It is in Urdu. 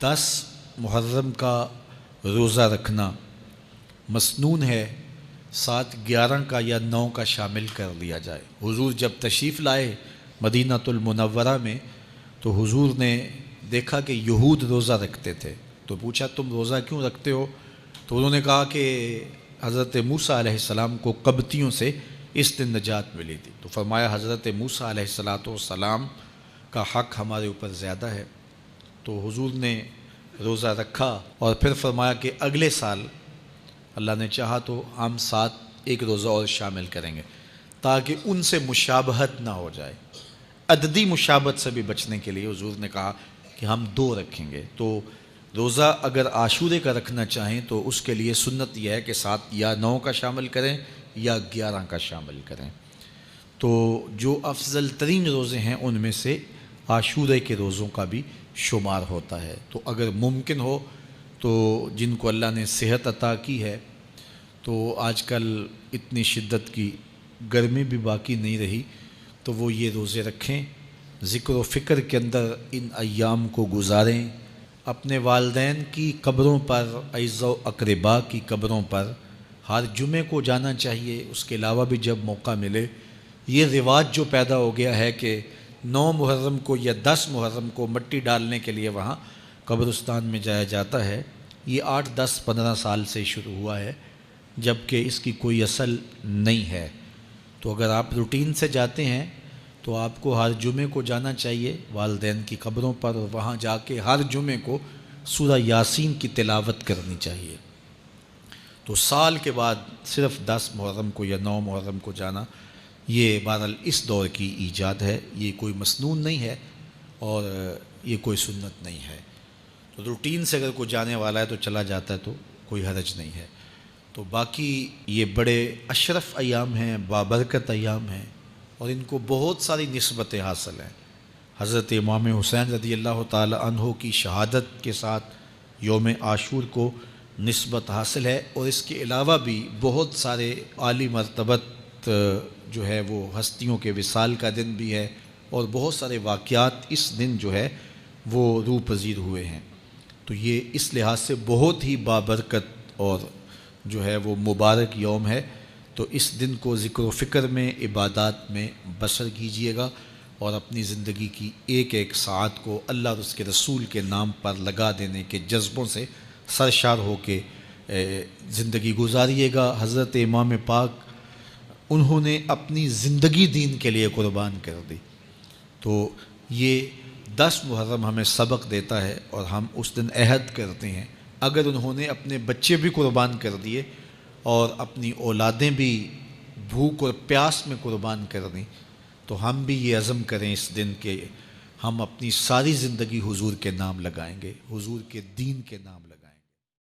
10 محرم کا روزہ رکھنا مسنون ہے، ساتھ 11 کا یا 9 کا شامل کر لیا جائے۔ حضور جب تشریف لائے مدینہ المنورہ میں تو حضور نے دیکھا کہ یہود روزہ رکھتے تھے، تو پوچھا تم روزہ کیوں رکھتے ہو؟ تو انہوں نے کہا کہ حضرت موسیٰ علیہ السلام کو قبطیوں سے اس دن نجات ملی تھی، تو فرمایا حضرت موسیٰ علیہ السلام کا حق ہمارے اوپر زیادہ ہے۔ تو حضور نے روزہ رکھا اور پھر فرمایا کہ اگلے سال اللہ نے چاہا تو ہم ساتھ ایک روزہ اور شامل کریں گے، تاکہ ان سے مشابہت نہ ہو جائے۔ عددی مشابہت سے بھی بچنے کے لیے حضور نے کہا کہ ہم 2 رکھیں گے۔ تو روزہ اگر عاشورے کا رکھنا چاہیں تو اس کے لیے سنت یہ ہے کہ ساتھ یا 9 کا شامل کریں یا 11 کا شامل کریں۔ تو جو افضل ترین روزے ہیں ان میں سے عاشورے کے روزوں کا بھی شمار ہوتا ہے۔ تو اگر ممکن ہو تو جن کو اللہ نے صحت عطا کی ہے، تو آج کل اتنی شدت کی گرمی بھی باقی نہیں رہی، تو وہ یہ روزے رکھیں، ذکر و فکر کے اندر ان ایام کو گزاریں، اپنے والدین کی قبروں پر، اعزاء و اقرباء کی قبروں پر ہر جمعے کو جانا چاہیے۔ اس کے علاوہ بھی جب موقع ملے، یہ رواج جو پیدا ہو گیا ہے کہ 9 محرم کو یا 10 محرم کو مٹی ڈالنے کے لیے وہاں قبرستان میں جایا جاتا ہے، یہ 8 10 15 سال سے شروع ہوا ہے، جبکہ اس کی کوئی اصل نہیں ہے۔ تو اگر آپ روٹین سے جاتے ہیں تو آپ کو ہر جمعے کو جانا چاہیے والدین کی قبروں پر، اور وہاں جا کے ہر جمعے کو سورہ یاسین کی تلاوت کرنی چاہیے۔ تو سال کے بعد صرف 10 محرم کو یا 9 محرم کو جانا، یہ بہرحال اس دور کی ایجاد ہے، یہ کوئی مسنون نہیں ہے اور یہ کوئی سنت نہیں ہے۔ تو روٹین سے اگر کوئی جانے والا ہے تو چلا جاتا ہے تو کوئی حرج نہیں ہے۔ تو باقی یہ بڑے اشرف ایام ہیں، بابرکت ایام ہیں، اور ان کو بہت ساری نسبتیں حاصل ہیں۔ حضرت امام حسین رضی اللہ تعالی عنہ کی شہادت کے ساتھ یوم عاشور کو نسبت حاصل ہے، اور اس کے علاوہ بھی بہت سارے عالی مرتبت جو ہے وہ ہستیوں کے وصال کا دن بھی ہے، اور بہت سارے واقعات اس دن جو ہے وہ روح پذیر ہوئے ہیں۔ تو یہ اس لحاظ سے بہت ہی بابرکت اور جو ہے وہ مبارک یوم ہے۔ تو اس دن کو ذکر و فکر میں، عبادات میں بسر کیجئے گا، اور اپنی زندگی کی ایک ایک ساعت کو اللہ اور اس کے رسول کے نام پر لگا دینے کے جذبوں سے سرشار ہو کے زندگی گزاریے گا۔ حضرت امام پاک انہوں نے اپنی زندگی دین کے لیے قربان کر دی، تو یہ 10 محرم ہمیں سبق دیتا ہے، اور ہم اس دن عہد کرتے ہیں اگر انہوں نے اپنے بچے بھی قربان کر دیے اور اپنی اولادیں بھی بھوک اور پیاس میں قربان کر دیں، تو ہم بھی یہ عزم کریں اس دن کہ ہم اپنی ساری زندگی حضور کے نام لگائیں گے، حضور کے دین کے نام لگائیں گے۔